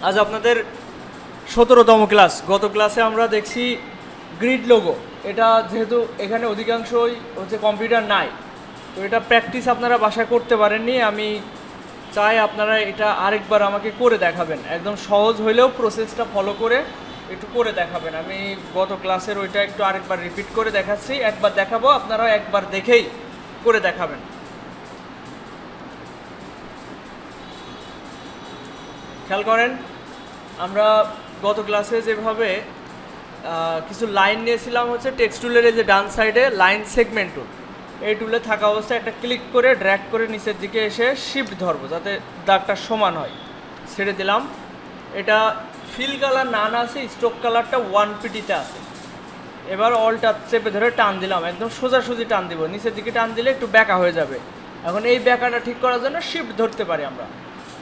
আজ আপনাদের 17তম ক্লাস। গত ক্লাসে আমরা দেখছি গ্রিড লোগো। এটা যেহেতু এখানে অধিকাংশই হচ্ছে কম্পিউটার নাই, তো এটা প্র্যাকটিস আপনারা বাসায় করতে পারেননি। আমি চাই আপনারা এটা আরেকবার আমাকে করে দেখাবেন, একদম সহজ হইলেও প্রসেসটা ফলো করে একটু করে দেখাবেন। আমি গত ক্লাসের ওইটা একটু আরেকবার রিপিট করে দেখাচ্ছি, একবার দেখাবো, আপনারা একবার দেখেই করে দেখাবেন। খেয়াল করেন, আমরা গত ক্লাসে যেভাবে কিছু লাইন নিয়েছিলাম হচ্ছে টেক্সট টুলের যে ডান সাইডে লাইন সেগমেন্ট টুল, এই টুলে থাকা অবস্থায় একটা ক্লিক করে ড্র্যাগ করে নিচের দিকে এসে শিফট ধরবো যাতে দাগটা সমান হয়। ছেড়ে দিলাম। এটা ফিল কালার নান আছে, স্ট্রোক কালারটা 1PT আছে। এবার অলটা চেপে ধরে টান দিলাম, একদম সোজাসুজি টান দিব, নিচের দিকে টান দিলে একটু ব্যাকা হয়ে যাবে। এখন এই ব্যাকাটা ঠিক করার জন্য শিফট ধরতে পারি আমরা।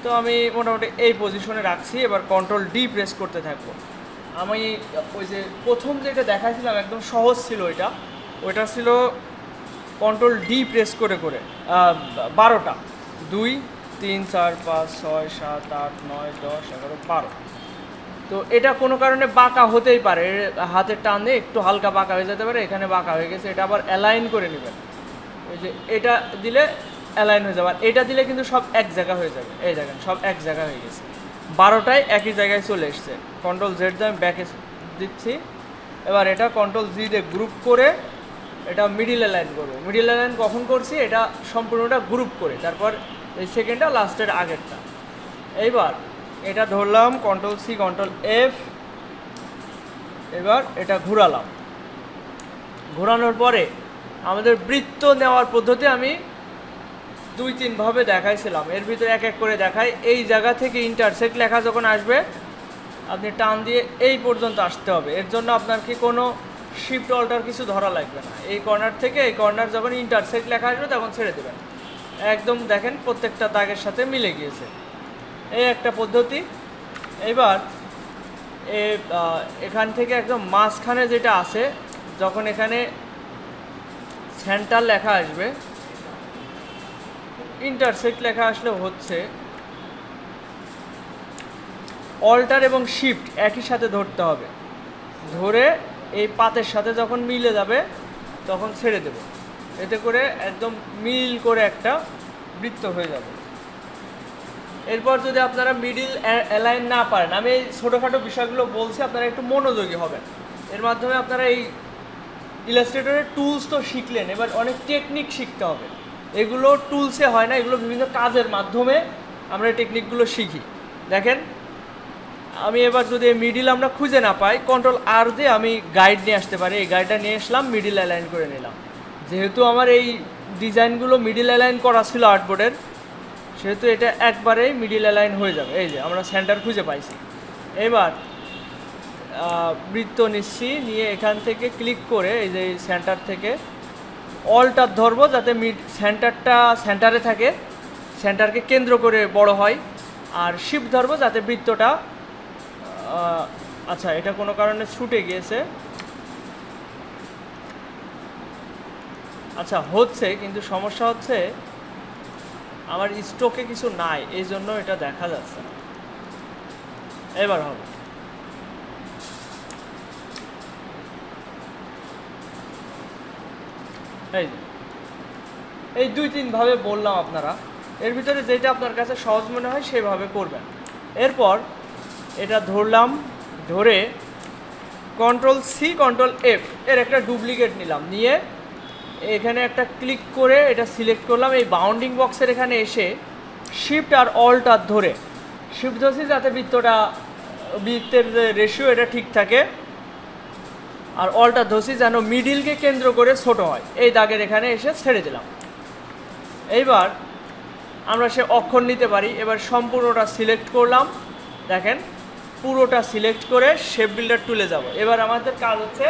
তো আমি মোটামুটি এই পজিশনে রাখছি। এবার কন্ট্রোল ডি প্রেস করতে থাকবো। আমি ওই যে প্রথম যেটা দেখাইছিলাম একদম সহজ ছিল, ওইটা ছিল কন্ট্রোল ডি প্রেস করে করে 12টা, 2 3 4 5 6 7 8 9 10 11 12। তো এটা কোনো কারণে বাঁকা হতেই পারে, হাতের টানে একটু হালকা বাঁকা হয়ে যেতে পারে। এখানে বাঁকা হয়ে গেছে, এটা আবার অ্যালাইন করে নেবেন। ওই যে এটা দিলে অ্যালাইন হয়ে যাবে, আর এটা দিলে কিন্তু সব এক জায়গা হয়ে যাবে। এই দেখেন সব এক জায়গা হয়ে গেছে, 12টায় একই জায়গায় চলে এসছে। কন্ট্রোল জেড দিয়ে আমি ব্যাকে দিচ্ছি। এবার এটা কন্ট্রোল জি দিয়ে গ্রুপ করে এটা মিডিল অ্যালাইন করবো। মিডিল অ্যালাইন কখন করছি? এটা সম্পূর্ণটা গ্রুপ করে, তারপর এই সেকেন্ডটা লাস্টের আগেরটা। এইবার এটা ধরলাম, কন্ট্রোল সি কন্ট্রোল এফ, এবার এটা ঘোরালাম। ঘোরানোর পরে আমাদের বৃত্ত নেওয়ার পদ্ধতি আমি 2-3 ভাবে দেখাইছিলাম, এর ভিতরে এক এক করে দেখাই। এই জায়গা থেকে ইন্টারসেক্ট লেখা যখন আসবে আপনি টান দিয়ে এই পর্যন্ত আসতে হবে। এর জন্য আপনার কি কোনো শিফট অল্টার কিছু ধরা লাগবে না। এই কর্নার থেকে এই কর্নার যখন ইন্টারসেক্ট লেখা আসবে তখন ছেড়ে দেবেন। একদম দেখেন প্রত্যেকটা দাগের সাথে মিলে গিয়েছে। এই একটা পদ্ধতি। এবার এখান থেকে একদম মাঝখানে যেটা আছে, যখন এখানে সেন্টার লেখা আসবে, ইন্টারসেক্ট লেখা আসলে হচ্ছে অল্টার এবং শিফট একই সাথে ধরতে হবে। ধরে এই পাতের সাথে যখন মিলে যাবে তখন ছেড়ে দেব। এতে করে একদম মিল করে একটা বৃত্ত হয়ে যাবে। এরপর যদি আপনারা মিডিল অ্যালাইন না পারেন, আমি এই ছোটোখাটো বিষয়গুলো বলছি, আপনারা একটু মনোযোগী হবেন। এর মাধ্যমে আপনারা এই ইলাস্ট্রেটরের টুলস তো শিখলেন, এবার অনেক টেকনিক শিখতে হবে। এগুলো টুলসে হয় না, এগুলো বিভিন্ন কাজের মাধ্যমে আমরা এই টেকনিকগুলো শিখি। দেখেন, আমি এবার যদি মিডিল আমরা খুঁজে না পাই, কন্ট্রোল আর দিয়ে আমি গাইড নিয়ে আসতে পারি। এই গাইডটা নিয়ে আসলাম, মিডিল অ্যালাইন করে নিলাম। যেহেতু আমার এই ডিজাইনগুলো মিডিল অ্যালাইন করা ছিল আর্টবোর্ডের, সেহেতু এটা একবারেই মিডিল অ্যালাইন হয়ে যাবে। এই যে আমরা সেন্টার খুঁজে পাইছি। এবার বৃত্ত নিচ্ছি, নিয়ে এখান থেকে ক্লিক করে এই যে সেন্টার থেকে অলটার ধরবো যাতে সেন্টারটা সেন্টারে থাকে, সেন্টারকে কেন্দ্র করে বড় হয়। আর শিফট ধরবো যাতে বৃত্তটা আচ্ছা, এটা কোনো কারণে ছুটে গিয়েছে। আচ্ছা হচ্ছে, কিন্তু সমস্যা হচ্ছে আমার স্টকে কিছু নাই, এই জন্য এটা দেখা যাচ্ছে না। এবার হবে। এই 2-3 ভাবে বললাম আপনারা, এর ভিতরে যেটা আপনার কাছে সহজ মনে হয় সেভাবে করবেন। এরপর এটা ধরলাম, ধরে কন্ট্রোল সি কন্ট্রোল এফ এর একটা ডুপ্লিকেট নিলাম, নিয়ে এখানে একটা ক্লিক করে এটা সিলেক্ট করলাম। এই বাউন্ডিং বক্সের এখানে এসে শিফট আর অল্টার ধরে শিফট ধরছি যাতে বৃত্তের যে রেশিও এটা ঠিক থাকে, আর অল্টার ধরছি যেন মিডিলকে কেন্দ্র করে ছোট হয়। এই দাগের এখানে এসে ছেড়ে দিলাম। এইবার আমরা সে অক্ষর নিতে পারি। এবার সম্পূর্ণটা সিলেক্ট করলাম, দেখেন পুরোটা সিলেক্ট করে শেপ বিল্ডার টুলে যাব। এবার আমাদের কাজ হচ্ছে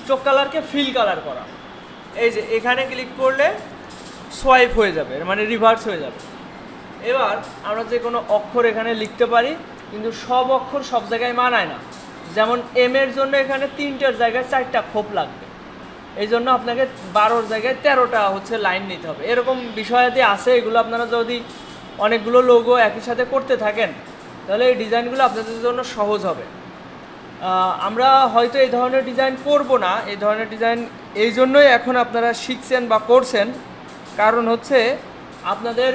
স্ট্রোক কালারকে ফিল কালার করা। এই যে এখানে ক্লিক করলে সোয়াইপ হয়ে যাবে, মানে রিভার্স হয়ে যাবে। এবার আমরা যে কোনো অক্ষর এখানে লিখতে পারি, কিন্তু সব অক্ষর সব জায়গায় মানায় না। যেমন এম এর জন্য এখানে 3টার জায়গায় 4টা খোপ লাগবে, এই জন্য আপনাকে 12-র জায়গায় 13টা হচ্ছে লাইন নিতে হবে। এরকম বিষয়াদি আছে, এগুলো আপনারা যদি অনেকগুলো লোগো একই সাথে করতে থাকেন তাহলে এই ডিজাইনগুলো আপনাদের জন্য সহজ হবে। আমরা হয়তো এই ধরনের ডিজাইন করব না, এই ধরনের ডিজাইন এই জন্যই এখন আপনারা শিখছেন বা করছেন, কারণ হচ্ছে আপনাদের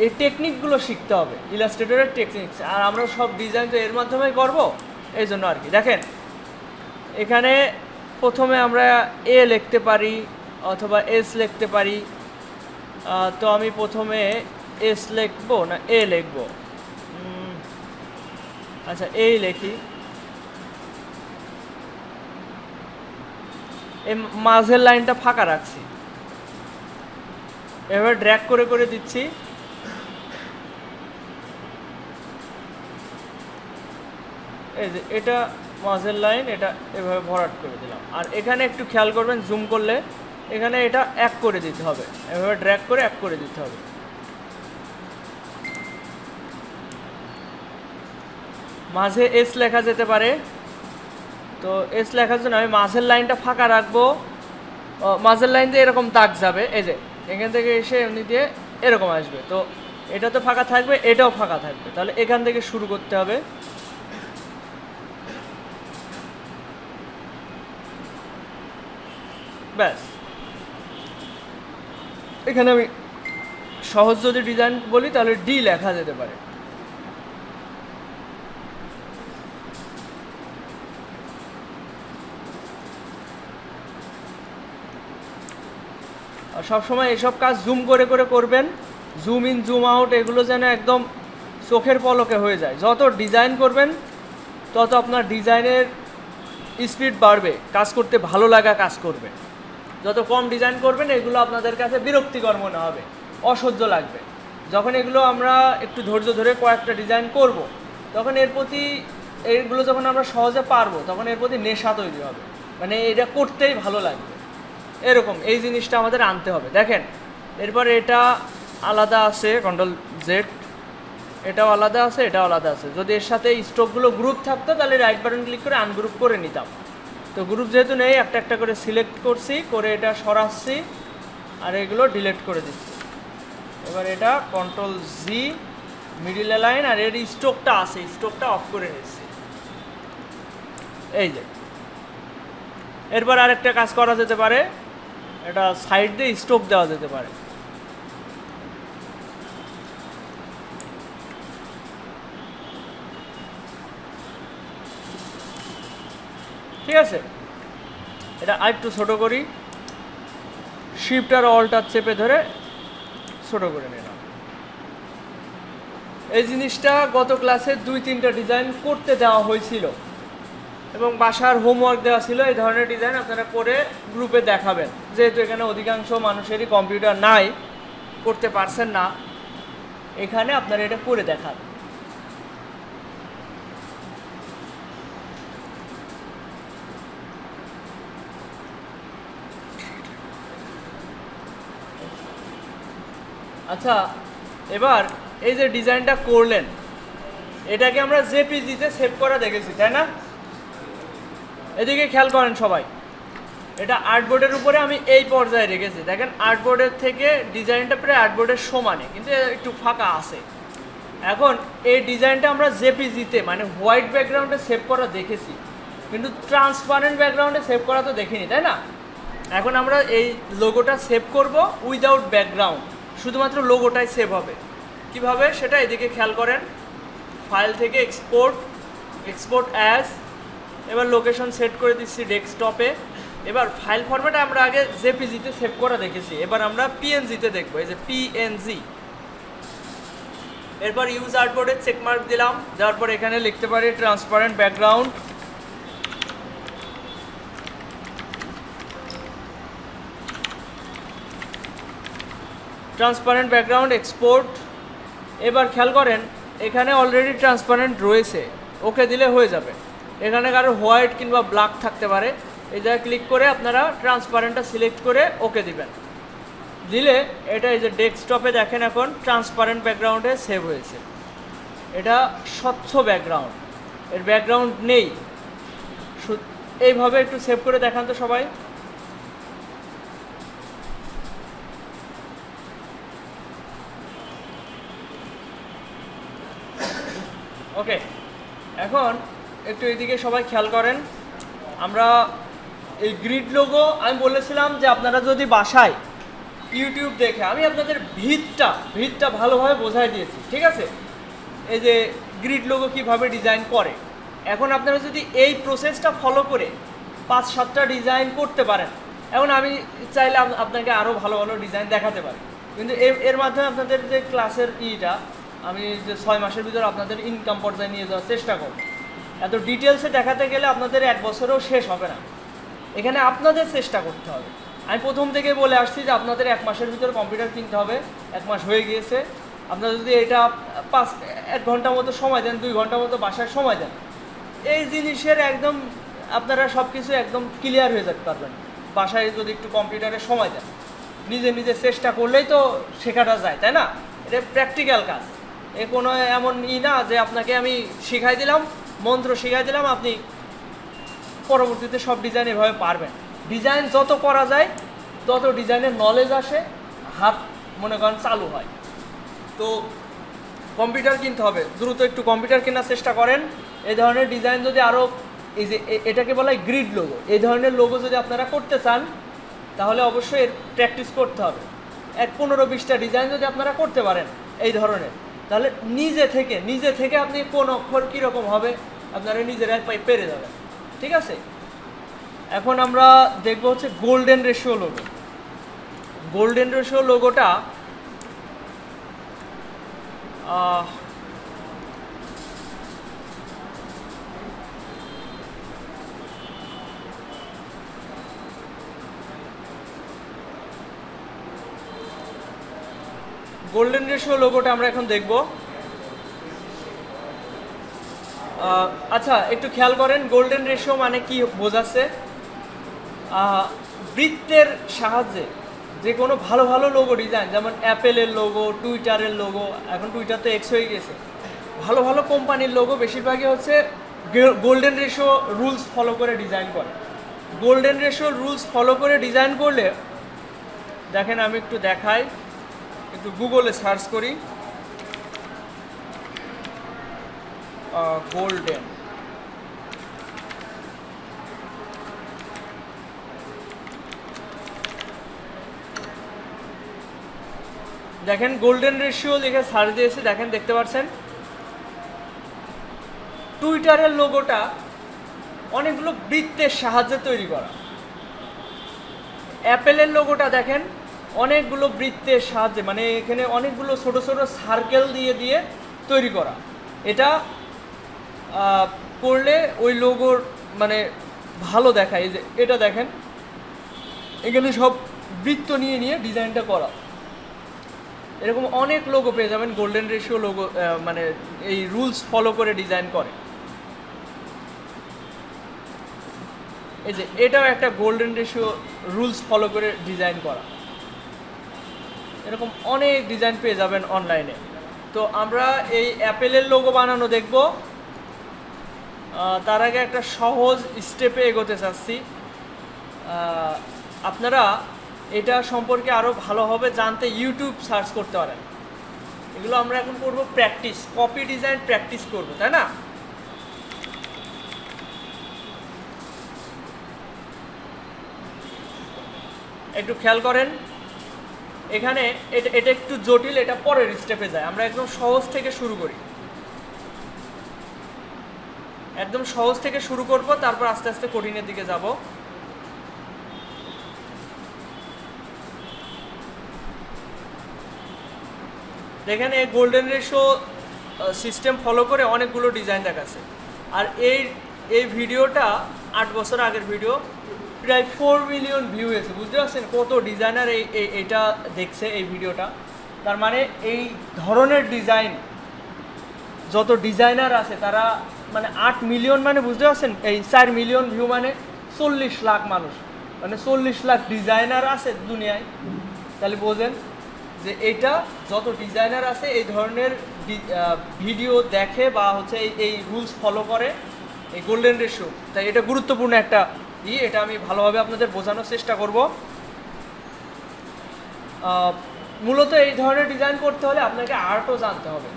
এই টেকনিকগুলো শিখতে হবে, ইলাস্ট্রেটরের টেকনিক্স, আর আমরা সব ডিজাইন তো এর মাধ্যমেই করব, এই জন্য আর কি। দেখেন এখানে প্রথমে আমরা এ লিখতে পারি অথবা এস লিখতে পারি। তো আমি প্রথমে এস লিখবো না এ লিখবো? আচ্ছা এই লিখি। এই মাঝের লাইনটা ফাঁকা রাখছি, এবার ড্র্যাগ করে করে দিচ্ছি। এই যে এটা মাঝের লাইন, এটা এভাবে ভরাট করে দিলাম। আর এখানে একটু খেয়াল করবেন, জুম করলে এখানে এটা এক করে দিতে হবে, এভাবে ড্র্যাগ করে এক করে দিতে হবে। মাঝে এস লেখা যেতে পারে, তো এস লেখার জন্য আমি মাঝের লাইনটা ফাঁকা রাখবো। মাঝের লাইন দিয়ে এরকম দাগ যাবে, এই যে এখান থেকে এসে এমনি দিয়ে এরকম আসবে, তো এটা তো ফাঁকা থাকবে, এটাও ফাঁকা থাকবে, তাহলে এখান থেকে শুরু করতে হবে। ব্যাস, এখানে আমি সহজ যদি ডিজাইন বলি তাহলে ডি লেখা যেতে পারে। আর সবসময় এসব কাজ জুম করে করে করবেন, জুম ইন জুম আউট এগুলো যেন একদম চোখের পলকে হয়ে যায়। যত ডিজাইন করবেন তত আপনার ডিজাইনের স্পিড বাড়বে, কাজ করতে ভালো লাগা কাজ করবে। যত কম ডিজাইন করবেন এগুলো আপনাদের কাছে বিরক্তিকর মনে হবে, অসহ্য লাগবে। যখন এগুলো আমরা একটু ধৈর্য ধরে কয়েকটা ডিজাইন করব, তখন এর প্রতি এইগুলো যখন আমরা সহজে পারবো তখন এর প্রতি নেশা তৈরি হবে, মানে এটা করতেই ভালো লাগবে। এরকম এই জিনিসটা আমাদের আনতে হবে। দেখেন এরপর এটা আলাদা আছে, কন্ট্রোল জেড, এটাও আলাদা আছে, এটাও আলাদা আছে। যদি এর সাথে স্ট্রোকগুলো গ্রুপ থাকতো তাহলে রাইট বাটন ক্লিক করে আনগ্রুপ করে নিতাম। তো গ্রুপ যেহেতু নেই, একটা একটা করে সিলেক্ট করছি, করে এটা সরাচ্ছি আর এগুলো ডিলিট করে দিচ্ছি। এবার এটা কন্ট্রোল জি, মিডিল লাইন, আর এর স্ট্রোকটা আছে, স্ট্রোকটা অফ করে নিচ্ছি। এই যে এরপর আরেকটা কাজ করা যেতে পারে, এটা সাইড দিয়ে স্ট্রোক দেওয়া যেতে পারে। ঠিক আছে, এটা আরেকটু ছোটো করি, শিফট আর অল্টার চেপে ধরে ছোটো করে নিলাম। এই জিনিসটা গত ক্লাসে 2-3টা ডিজাইন করতে দেওয়া হয়েছিল এবং বাসার হোমওয়ার্ক দেওয়া ছিল। এই ধরনের ডিজাইন আপনারা করে গ্রুপে দেখাবেন, যেহেতু এখানে অধিকাংশ মানুষেরই কম্পিউটার নাই, করতে পারছেন না, এখানে আপনারা এটা করে দেখান। আচ্ছা, এবার এই যে ডিজাইনটা করলেন, এটাকে আমরা জেপিজিতে সেভ করা দেখেছি, তাই না? এদিকে খেয়াল করেন সবাই, এটা আর্টবোর্ডের উপরে আমি এই পর্যায়ে রেখেছি। দেখেন আর্টবোর্ডের থেকে ডিজাইনটা প্রায় আর্টবোর্ডের সমানে, কিন্তু একটু ফাঁকা আছে। এখন এই ডিজাইনটা আমরা জেপিজিতে মানে হোয়াইট ব্যাকগ্রাউন্ডে সেভ করা দেখেছি, কিন্তু ট্রান্সপারেন্ট ব্যাকগ্রাউন্ডে সেভ করা তো দেখিনি, তাই না? এখন আমরা এই লোগোটা সেভ করব উইদাউট ব্যাকগ্রাউন্ড, শুধুমাত্র লোগোটাই সেভ হবে। কিভাবে সেটা এদিকে খেয়াল করেন, ফাইল থেকে এক্সপোর্ট, এক্সপোর্ট অ্যাজ, এবার লোকেশন সেট করে দিচ্ছি ডেস্কটপে। এবার ফাইল ফরম্যাট আমরা আগে জেপিজিতে সেভ করা দেখেছি, এবার আমরা পিএনজিতে দেখবো, এই যে পিএনজি। এরপর ইউজ আর্টবোর্ডে চেকমার্ক দিলাম, দেওয়ার পর এখানে লিখতে পারি transparent background. Transparent background export. এবার খেয়াল করেন এখানে অলরেডি ট্রান্সপারেন্ট রয়েছে, ওকে দিলে হয়ে যাবে। এখানে কারো হোয়াইট কিংবা ব্ল্যাক থাকতে পারে, এই জায়গায় ক্লিক করে আপনারা ট্রান্সপারেন্টটা সিলেক্ট করে ওকে দিবেন। দিলে এটা এই যে ডেস্কটপে দেখেন এখন ট্রান্সপারেন্ট ব্যাকগ্রাউন্ডে সেভ হয়েছে। এটা স্বচ্ছ ব্যাকগ্রাউন্ড, এর ব্যাকগ্রাউন্ড নেই। এইভাবে একটু সেভ করে দেখান তো সবাই। ওকে, এখন একটু এদিকে সবাই খেয়াল করেন। আমরা এই গ্রিড লোগো আমি বলেছিলাম যে আপনারা যদি বাসায় ইউটিউব দেখে, আমি আপনাদের ভিতটা ভালোভাবে বোঝাই দিয়েছি, ঠিক আছে? এই যে গ্রিড লোগো কীভাবে ডিজাইন করে, এখন আপনারা যদি এই প্রসেসটা ফলো করে 5-7টা ডিজাইন করতে পারেন, এখন আমি চাইলে আপনাকে আরও ভালো ভালো ডিজাইন দেখাতে পারি, কিন্তু এর মাধ্যমে আপনাদের যে ক্লাসের আমি যে 6 মাসের ভিতরে আপনাদের ইনকাম পর্যায়ে নিয়ে যাওয়ার চেষ্টা করব। এত ডিটেলসে দেখাতে গেলে আপনাদের 1 বছরেও শেষ হবে না, এখানে আপনাদের চেষ্টা করতে হবে। আমি প্রথম থেকে বলে আসছি যে আপনাদের 1 মাসের ভিতরে কম্পিউটার কিনতে হবে। 1 মাস হয়ে গিয়েছে, আপনারা যদি এটা 1 ঘন্টা মতো সময় দেন, 2 ঘন্টা মতো বাসায় সময় দেন, এই জিনিসের একদম আপনারা সব কিছু একদম ক্লিয়ার হয়ে যেতে পারবেন। বাসায় যদি একটু কম্পিউটারে সময় দেন, নিজে নিজে চেষ্টা করলেই তো শেখাটা যায়, তাই না? এটা প্র্যাকটিক্যাল কাজ, এ কোনো এমন না যে আপনাকে আমি শিখাই দিলাম, মন্ত্র শিখাই দিলাম, আপনি পরবর্তীতে সব ডিজাইন এভাবে পারবেন। ডিজাইন যত করা যায় তত ডিজাইনের নলেজ আসে, হাত মনে করেন চালু হয়। তো কম্পিউটার কিনতে হবে, দ্রুত একটু কম্পিউটার কেনার চেষ্টা করেন। এই ধরনের ডিজাইন যদি আরও, এই যে এটাকে বলা হয় গ্রিড লোগো, এই ধরনের লোগো যদি আপনারা করতে চান তাহলে অবশ্যই এর প্র্যাকটিস করতে হবে। 15-20টা ডিজাইন যদি আপনারা করতে পারেন এই ধরনের, তাহলে নিজে থেকে আপনি কোন অক্ষর কীরকম হবে আপনারা নিজেরাই পেরে যাবেন, ঠিক আছে? এখন আমরা দেখব হচ্ছে golden ratio logo. Golden ratio লোগোটা গোল্ডেন রেশিও লোগোটা আমরা এখন দেখব। আচ্ছা, একটু খেয়াল করেন গোল্ডেন রেশিও মানে কি বোঝাচ্ছে। বৃত্তের সাহায্যে যে কোনো ভালো ভালো লোগো ডিজাইন, যেমন অ্যাপেলের লোগো, টুইটারের লোগো, এখন টুইটার তো এক্স হয়ে গেছে, ভালো ভালো কোম্পানির লোগো বেশিরভাগই হচ্ছে গোল্ডেন রেশিও রুলস ফলো করে ডিজাইন করে। গোল্ডেন রেশিও রুলস ফলো করে ডিজাইন করলে দেখেন, আমি একটু দেখাই, একটু গুগলে সার্চ করি গোল্ডেন। দেখেন গোল্ডেন রেশিও লিখে সার্চ দিয়েছে, দেখেন দেখতে পাচ্ছেন টুইটারের লোগোটা অনেকগুলো বৃত্তের সাহায্যে তৈরি করা। অ্যাপেলের লোগোটা দেখেন অনেকগুলো বৃত্তের সাহায্যে, মানে এখানে অনেকগুলো ছোট ছোট সার্কেল দিয়ে তৈরি করা। এটা করলে ওই লোগোর মানে ভালো দেখায়। এই যে এটা দেখেন, এখানে সব বৃত্ত নিয়ে ডিজাইনটা করা। এরকম অনেক লোগো পেয়ে যাবেন গোল্ডেন রেশিও লোগো, মানে এই রুলস ফলো করে ডিজাইন করে। এই যে এটাও একটা গোল্ডেন রেশিও রুলস ফলো করে ডিজাইন করা। এরকম অনেক ডিজাইন পেয়ে যাবেন অনলাইনে। তো আমরা এই অ্যাপেলের লোগো বানানো দেখব। তার আগে একটা সহজ স্টেপে এগোতে চাচ্ছি। আপনারা এটা সম্পর্কে আরও ভালোভাবে জানতে ইউটিউব সার্চ করতে পারেন। এগুলো আমরা এখন করব প্র্যাকটিস, কপি ডিজাইন প্র্যাকটিস করব, তাই না? একটু খেয়াল করেন, এখানে এটা একটু জটিল, এটা পরের স্টেপে যায়। আমরা একদম সহজ থেকে শুরু করি, একদম সহজ থেকে শুরু করব, তারপর আস্তে আস্তে কঠিনের দিকে যাব। দেখেন এই গোল্ডেন রেশিও সিস্টেম ফলো করে অনেকগুলো ডিজাইন দেখাচ্ছে। আর এই ভিডিওটা 8 বছর আগের ভিডিও, প্রায় 4 মিলিয়ন ভিউ হয়েছে। বুঝতে পারছেন কত ডিজাইনার এইটা দেখছে এই ভিডিওটা। তার মানে এই ধরনের ডিজাইন যত ডিজাইনার আছে তারা মানে 8 মিলিয়ন, মানে বুঝতে পারছেন এই 4 মিলিয়ন ভিউ মানে 40 লাখ মানুষ, মানে 40 লাখ ডিজাইনার আছে দুনিয়ায়। তাহলে বোঝেন যে এটা যত ডিজাইনার আছে এই ধরনের ভিডিও দেখে বা হচ্ছে এই রুলস ফলো করে এই গোল্ডেন রেশিও। তাই এটা গুরুত্বপূর্ণ একটা এটা আমি ভালোভাবে আপনাদের বোঝানোর চেষ্টা করব। মূলত এই ধরনের ডিজাইন করতে হলে আপনাকে আর্টও জানতে হবে।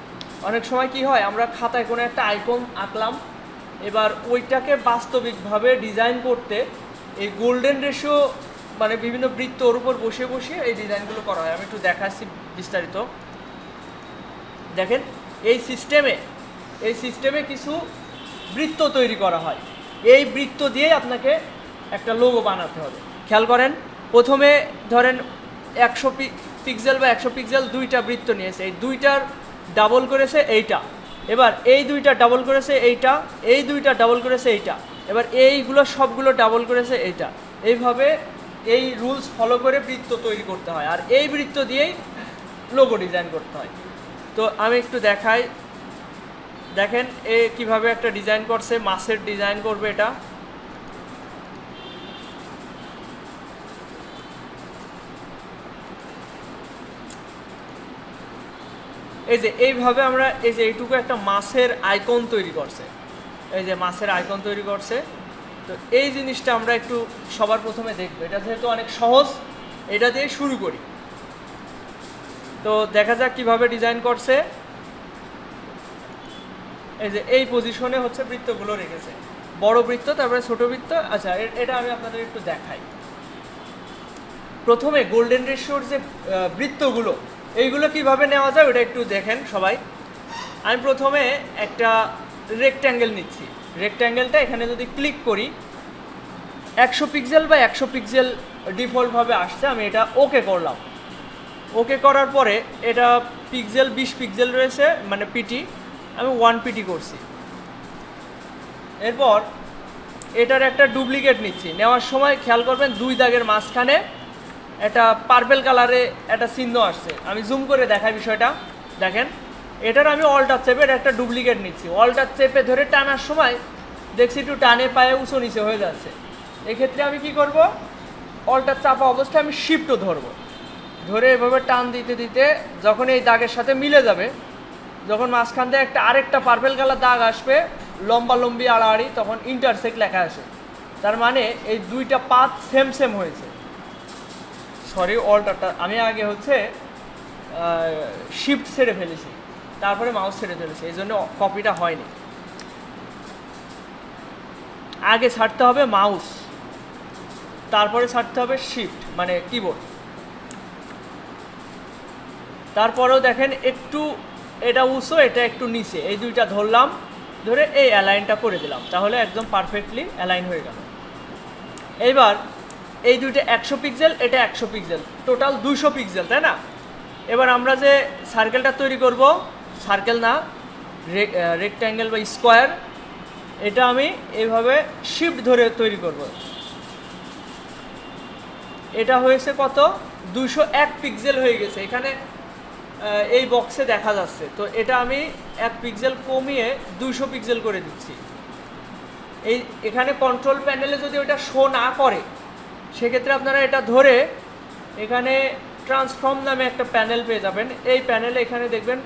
অনেক সময় কি হয়, আমরা খাতায় কোনো একটা আইকন আঁকলাম, এবার ওইটাকে বাস্তবিকভাবে ডিজাইন করতে এই গোল্ডেন রেশিও মানে বিভিন্ন বৃত্ত ওর উপর বসিয়ে বসিয়ে এই ডিজাইনগুলো করা হয়। আমি একটু দেখাচ্ছি বিস্তারিত। দেখেন এই সিস্টেমে কিছু বৃত্ত তৈরি করা হয়। এই বৃত্ত দিয়ে আপনাকে একটা লোগো বানাতে হবে। খেয়াল করেন, প্রথমে ধরেন 100 পিক্সেল বা 100 পিক্সেল দুইটা বৃত্ত নিয়েছে, এই দুইটার ডাবল করেছে এইটা, এবার এই দুইটা ডাবল করেছে এইটা, এই দুইটা ডাবল করেছে এইটা, এবার এইগুলো সবগুলো ডাবল করেছে এইটা। এইভাবে এই রুলস ফলো করে বৃত্ত তৈরি করতে হয়, আর এই বৃত্ত দিয়েই লোগো ডিজাইন করতে হয়। তো আমি একটু দেখাই। দেখেন এ কিভাবে একটা ডিজাইন করছে, মাছের ডিজাইন করবে এটা। এই যে এইভাবে আমরা এই যে এইটুকু একটা মাছের আইকন তৈরি করছে, এই যে মাছের আইকন তৈরি করছে। তো এই জিনিসটা আমরা একটু সবার প্রথমে দেখবো, এটা যেহেতু অনেক সহজ, এটা দিয়ে শুরু করি। তো দেখা যাক কিভাবে ডিজাইন করছে। এই যে এই পজিশনে হচ্ছে বৃত্তগুলো রেখেছে, বড় বৃত্ত, তারপরে ছোট বৃত্ত। আচ্ছা, এটা আমি আপনাদের একটু দেখাই। প্রথমে গোল্ডেন রেশিওর যে বৃত্তগুলো, এইগুলো কিভাবে নেওয়া যায় ওটা একটু দেখেন সবাই। আমি প্রথমে একটা রেক্ট্যাঙ্গেল নিচ্ছি। রেক্ট্যাঙ্গেলটা এখানে যদি ক্লিক করি, 100 পিক্সেল বা 100 পিক্সেল ডিফল্টভাবে আসছে। আমি এটা ওকে করলাম। ওকে করার পরে এটা পিক্সেল 20 পিক্সেল রয়েছে, মানে পিটি, আমি 1 পিটি করছি। এরপর এটার একটা ডুপ্লিকেট নিচ্ছি। নেওয়ার সময় খেয়াল করবেন 2 দাগের মাঝখানে একটা পার্পেল কালারে একটা চিহ্ন আসছে। আমি জুম করে দেখাই বিষয়টা। দেখেন, এটার আমি অল্টার চেপে একটা ডুপ্লিকেট নিচ্ছি। অল্টার চেপে ধরে টানার সময় দেখছি একটু টানে পায়ে উঁচু নিচে হয়ে যাচ্ছে। এক্ষেত্রে আমি কি করব, অল্টার চাপা অবস্থায় আমি শিফটও ধরবো, ধরে এভাবে টান দিতে দিতে যখন এই দাগের সাথে মিলে যাবে, যখন মাঝখান দিয়ে একটা আরেকটা পার্পেল কালার দাগ আসবে লম্বা লম্বি আড়াআড়ি, তখন ইন্টারসেক্ট লেখা আসে। তার মানে এই দুইটা পাথ সেম হয়েছে। সরি, অল্টারটা আমি আগে হচ্ছে শিফট ছেড়ে ফেলেছি, তারপরে মাউস ছেড়ে ফেলেছি, এই জন্য কপিটা হয়নি। আগে ছাড়তে হবে মাউস, তারপরে ছাড়তে হবে শিফট মানে কিবোর্ড। তারপরেও দেখেন একটু এটা উঁচু, এটা একটু নিচে, এই দুইটা ধরলাম, ধরে এই অ্যালাইনটা করে দিলাম, তাহলে একদম পারফেক্টলি অ্যালাইন হয়ে গেল। এইবার এই দুইটা 100 পিক্সেল, এটা 100 পিক্সেল, টোটাল 200 পিক্সেল, তাই না? এবার আমরা যে সার্কেলটা তৈরি করব, সার্কেল না রেক্ট্যাঙ্গেল বা স্কোয়ার, এটা আমি এইভাবে শিফট ধরে তৈরি করব। এটা হয়েছে কত, 201 পিক্সেল হয়ে গেছে এখানে এই বক্সে দেখা যাচ্ছে। তো এটা আমি 1 পিক্সেল কমিয়ে 200 পিক্সেল করে দিচ্ছি। এই এখানে কন্ট্রোল প্যানেলে যদি ওটা শো না করে, সেক্ষেত্রে আপনারা এটা ধরে এখানে ট্রান্সফর্ম নামে একটা প্যানেল পেয়ে যাবেন। এই প্যানেলে এখানে দেখবেন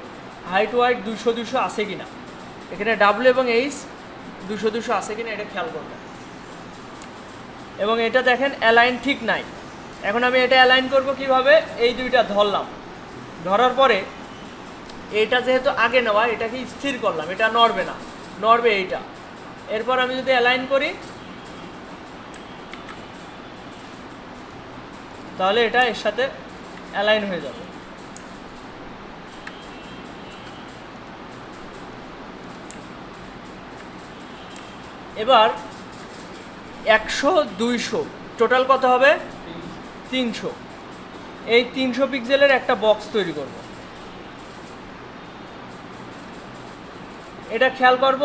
হাইট ওয়াইট 200 আছে কিনা, এখানে ডাব্লিউ এবং এইচ 200 আছে কিনা এটা খেয়াল করবেন। এবং এটা দেখেন অ্যালাইন ঠিক নাই। এখন আমি এটা অ্যালাইন করব কিভাবে, এই দুইটা ধরলাম, ধরার পরে এইটা যেহেতু আগে নেওয়া, এটাকে স্থির করলাম, এটা নড়বে না, নড়বে এইটা। এরপর আমি যদি অ্যালাইন করি, তাহলে এটা এর সাথে অ্যালাইন হয়ে যাবে। এবার 100 200 টোটাল কত হবে, 300। এই 300 পিক্সেলের একটা বক্স তৈরি করব। এটা খেয়াল করব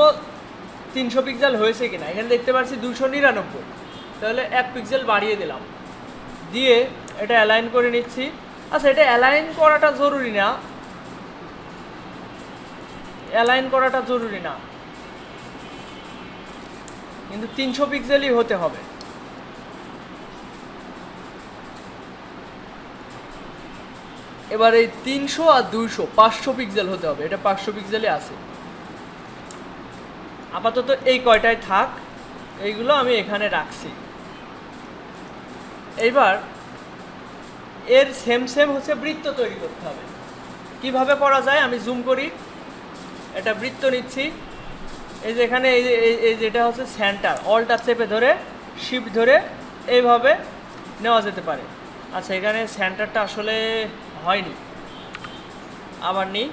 300 পিক্সেল হয়েছে কিনা। এখানে দেখতে পাচ্ছি 299, তাহলে 1 পিক্সেল বাড়িয়ে দিলাম, দিয়ে এটা অ্যালাইন করে নিচ্ছি। আচ্ছা, এটা অ্যালাইন করাটা জরুরি না, অ্যালাইন করাটা জরুরি না, কিন্তু 300 পিক্সেলই হতে হবে। এবার এই 300 আর 200 500 পিক্সেল হতে হবে, এটা 500 পিক্সেলই আছে। আপাতত এই কয়টায় থাক, এইগুলো আমি এখানে রাখছি। এইবার এর সেম হচ্ছে বৃত্ত তৈরি করতে হবে। কিভাবে করা যায় আমি জুম করি। এটা বৃত্ত নিচ্ছি, এই যে এখানে এই যেটা হচ্ছে সেন্টার, অলটা চেপে ধরে শিফট ধরে এইভাবে নেওয়া যেতে পারে। আচ্ছা এখানে সেন্টারটা আসলে হয়নি, আবার নিই।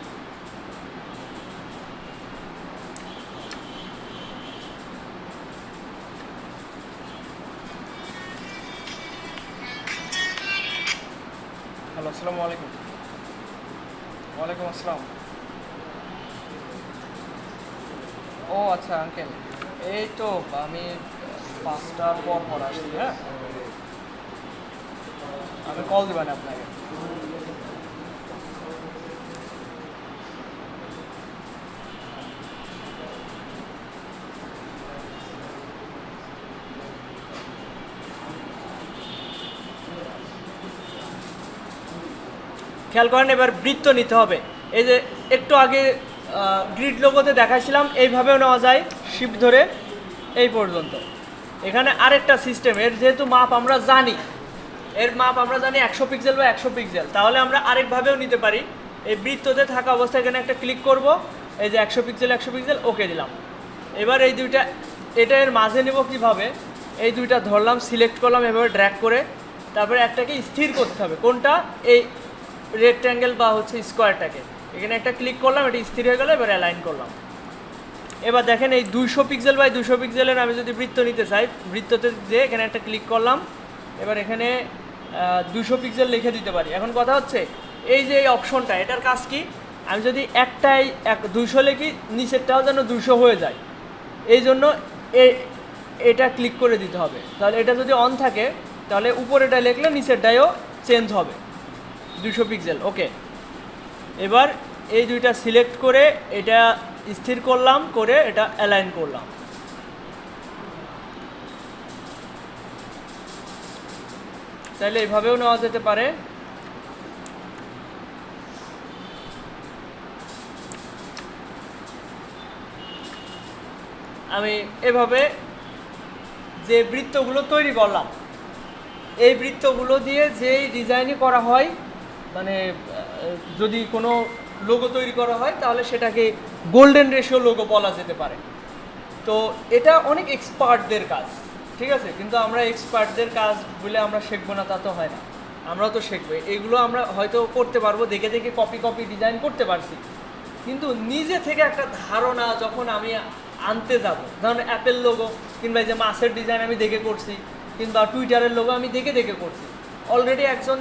হ্যালো, আসসালামু আলাইকুম। ওয়ালাইকুম আসসালাম। ও আচ্ছা আঙ্কেল, এই তো আমি 5টার পর আসছি। হ্যাঁ, আমি কল দেবেন আপনাকে। খেয়াল করেন, এবার বৃত্ত নিতে হবে। এই যে একটু আগে গ্রিড লোগোতে দেখাইছিলাম, এইভাবেও নেওয়া যায় শিফট ধরে এই পর্যন্ত। এখানে আরেকটা সিস্টেম, এর যেহেতু মাপ আমরা জানি, 100 পিক্সেল বা 100 পিক্সেল, তাহলে আমরা আরেকভাবেও নিতে পারি। এই বৃত্ততে থাকা অবস্থায় এখানে একটা ক্লিক করব, এই যে 100 পিক্সেল ওকে দিলাম। এবার এই দুইটা, এটা এর মাঝে নেব কিভাবে, এই দুইটা ধরলাম, সিলেক্ট করলাম এভাবে ড্র্যাগ করে, তারপরে একটাকে স্থির করতে হবে। কোনটা? এই রেক্ট্যাঙ্গেল বা হচ্ছে স্কোয়ারটাকে এখানে একটা ক্লিক করলাম, এটা স্থির হয়ে গেল। এবার অ্যালাইন করলাম। এবার দেখেন এই 200 পিক্সেল বাই 200 পিক্সেলের আমি যদি বৃত্ত নিতে চাই, বৃত্ততে যে এখানে একটা ক্লিক করলাম, এবার এখানে 200 পিক্সেল লিখে দিতে পারি। এখন কথা হচ্ছে এই যে এই অপশনটা, এটার কাজ কি? আমি যদি একটাই 200 লিখি, নিচেরটাও যেন 200 হয়ে যায়, এই জন্য এটা ক্লিক করে দিতে হবে। তাহলে এটা যদি অন থাকে, তাহলে উপরেটা লিখলে নিচেরটাও চেঞ্জ হবে 200 পিক্সেল। ওকে, এবার এই দুইটা সিলেক্ট করে এটা স্থির করলাম, করে এটা অ্যালাইন করলাম। চাইলে এইভাবেও নেওয়া যেতে পারে। আমি এভাবে যে বৃত্তগুলো তৈরি করলাম, এই বৃত্তগুলো দিয়ে যেই ডিজাইনই করা হয়, মানে যদি কোনো লোগো তৈরি করা হয়, তাহলে সেটাকে গোল্ডেন রেশিও লোগো বলা যেতে পারে। তো এটা অনেক এক্সপার্টদের কাজ, ঠিক আছে? কিন্তু আমরা এক্সপার্টদের কাজ বলে আমরা শিখবো না তা তো হয় না, আমরাও তো শিখবো। এইগুলো আমরা হয়তো করতে পারবো, দেখে দেখে কপি ডিজাইন করতে পারছি, কিন্তু নিজে থেকে একটা ধারণা যখন আমি আনতে যাব, ধরুন অ্যাপেল লোগো কিংবা এই যে মাছের ডিজাইন আমি দেখে করছি, কিংবা টুইটারের লোগো আমি দেখে দেখে করছি, অলরেডি একজন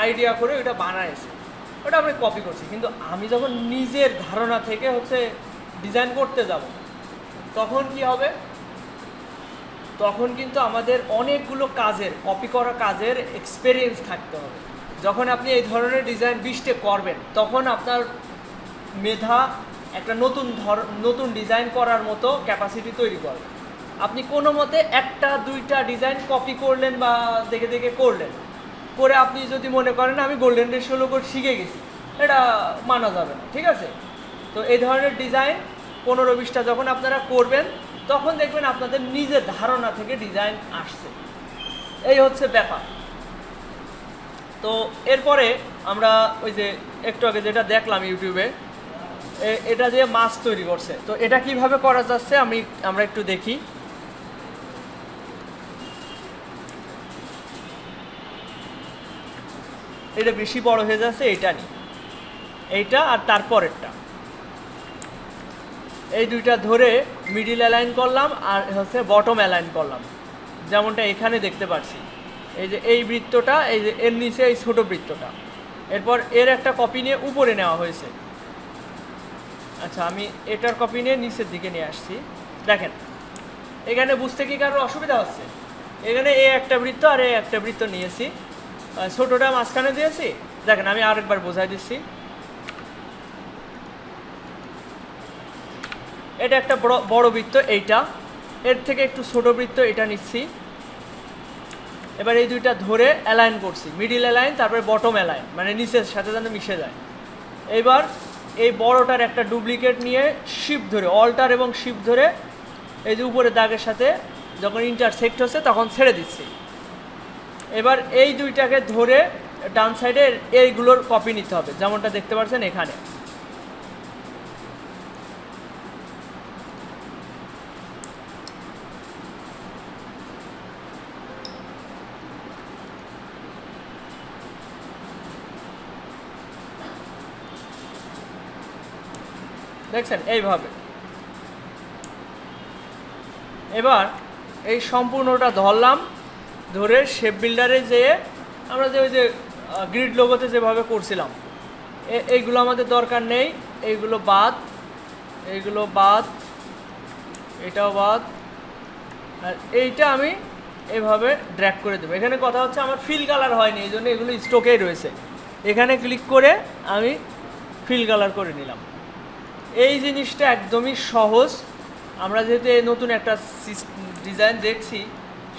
আইডিয়া করে ওটা বানাইছে, ওটা আমি কপি করছি। কিন্তু আমি যখন নিজের ধারণা থেকে হচ্ছে ডিজাইন করতে যাব, তখন কি হবে? তখন কিন্তু আমাদের অনেকগুলো কাজের, কপি করা কাজের এক্সপেরিয়েন্স থাকতে হবে। যখন আপনি এই ধরনের ডিজাইন 20টে করবেন, তখন আপনার মেধা একটা নতুন ডিজাইন করার মতো ক্যাপাসিটি তৈরি করবে। আপনি কোনো মতে 1-2টা ডিজাইন কপি করলেন বা দেখে দেখে করলেন, করে আপনি যদি মনে করেন আমি গোল্ডেন রেশিও লোগো শিখে গেছি, এটা মানা যাবে না, ঠিক আছে? তো এই ধরনের ডিজাইন 15-20টা যখন আপনারা করবেন, তখন দেখবেন আপনাদের নিজের ধারণা থেকে ডিজাইন আসছে। এই হচ্ছে ব্যাপার। তো এরপরে আমরা ওই যে একটু আগে যেটা দেখলাম ইউটিউবে, এটা দিয়ে মাছ তৈরি করছে। তো এটা কিভাবে করা যাচ্ছে আমরা একটু দেখি। এটা বেশি বড় হয়ে যাচ্ছে, এইটা নি, এইটা আর তারপরেরটা, এই দুইটা ধরে মিডিল অ্যালাইন করলাম আর হচ্ছে বটম অ্যালাইন করলাম, যেমনটা এখানে দেখতে পাচ্ছি। এই যে এই বৃত্তটা, এই যে এর নিচে এই ছোটো বৃত্তটা, এরপর এর একটা কপি নিয়ে উপরে নেওয়া হয়েছে। আচ্ছা, আমি এটার কপি নিয়ে নিচের দিকে নিয়ে আসছি। দেখেন এখানে বুঝতে কি কারোর অসুবিধা হচ্ছে? এখানে এ একটা বৃত্ত আর এ একটা বৃত্ত নিয়েছি, ছোটোটা মাঝখানে দিয়েছি। দেখেন আমি আরেকবার বোঝাই দিচ্ছি। এটা একটা বড় বৃত্ত, এইটা এর থেকে একটু ছোট বৃত্ত এটা নিচ্ছি। এবার এই দুইটা ধরে অ্যালাইন করছি, মিডিল অ্যালাইন, তারপরে বটম অ্যালাইন, মানে নিচের সাথে যেন মিশে যায়। এবার এই বড়টার একটা ডুপ্লিকেট নিয়ে শিফট ধরে, অল্টার এবং শিফট ধরে এই যে উপরে দাগের সাথে যখন ইন্টারসেক্ট হচ্ছে তখন ছেড়ে দিচ্ছি। এবার এই দুইটাকে ধরে ডান সাইডে এইগুলোর কপি নিতে হবে, যেমনটা দেখতে পাচ্ছেন এখানে। দেখছেন এইভাবে। এবার এই সম্পূর্ণটা ধরলাম, ধরে শেপ বিল্ডারে যেয়ে আমরা যে ওই যে গ্রিড লোগোতে যেভাবে করছিলাম এইগুলো আমাদের দরকার নেই, এইগুলো বাদ, এইগুলো বাদ, এটাও বাদ, আর এইটা আমি এভাবে ড্র্যাগ করে দেবো। এখানে কথা হচ্ছে আমার ফিল কালার হয়নি, এই জন্য এগুলো স্টকেই রয়েছে। এখানে ক্লিক করে আমি ফিল কালার করে নিলাম। এই জিনিসটা একদমই সহজ। আমরা যেহেতু এই নতুন একটা ডিজাইন দেখছি,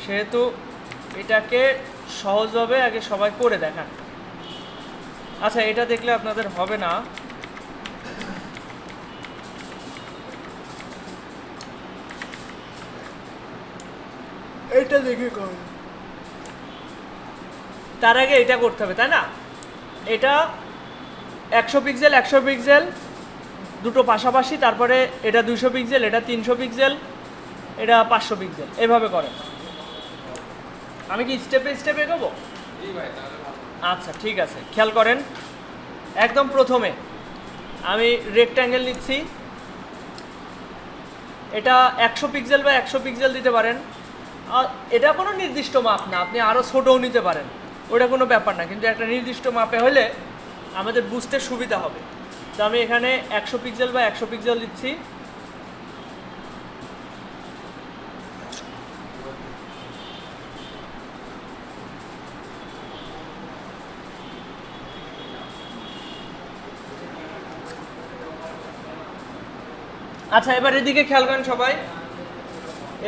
সেহেতু এটাকে সহজভাবে আগে সবাই করে দেখান। আচ্ছা, এটা দেখলে আপনাদের হবে না, এটা দেখে করুন। তার আগে এটা করতে হবে, তাই না? এটা 100 পিক্সেল 100 পিক্সেল দুটো পাশাপাশি, তারপরে এটা 200 পিক্সেল, এটা 300 পিক্সেল, এটা 500 পিক্সেল, এভাবে করেন। আমি কি স্টেপে স্টেপে এগোবো? আচ্ছা ঠিক আছে, খেয়াল করেন। একদম প্রথমে আমি রেক্ট্যাঙ্গেল নিচ্ছি, এটা 100 পিক্সেল বা 100 পিক্সেল দিতে পারেন। এটা কোনো নির্দিষ্ট মাপ না, আপনি আরও ছোটও নিতে পারেন, ওটা কোনো ব্যাপার না, কিন্তু একটা নির্দিষ্ট মাপে হলে আমাদের বুঝতে সুবিধা হবে। তো আমি এখানে 100 পিক্সেল বা 100 পিক্সেল দিচ্ছি। আচ্ছা, এবার এদিকে খেয়াল করেন সবাই।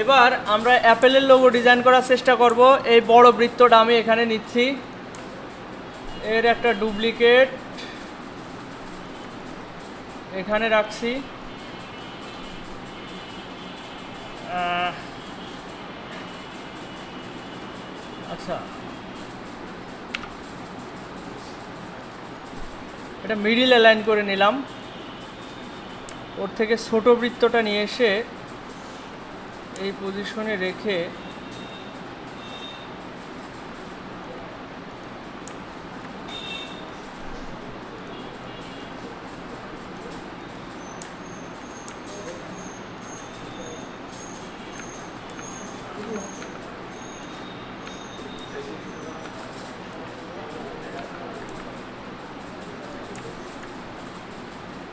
এবার আমরা অ্যাপেলের লোগো ডিজাইন করার চেষ্টা করব। এই বড় বৃত্তটা আমি এখানে নিচ্ছি, এর একটা ডুপ্লিকেট এখানে রাখছি। আচ্ছা, এটা মিডিল অ্যালাইন করে নিলাম। ওর থেকে ছোট বৃত্তটা নিয়ে এসে এই পজিশনে রেখে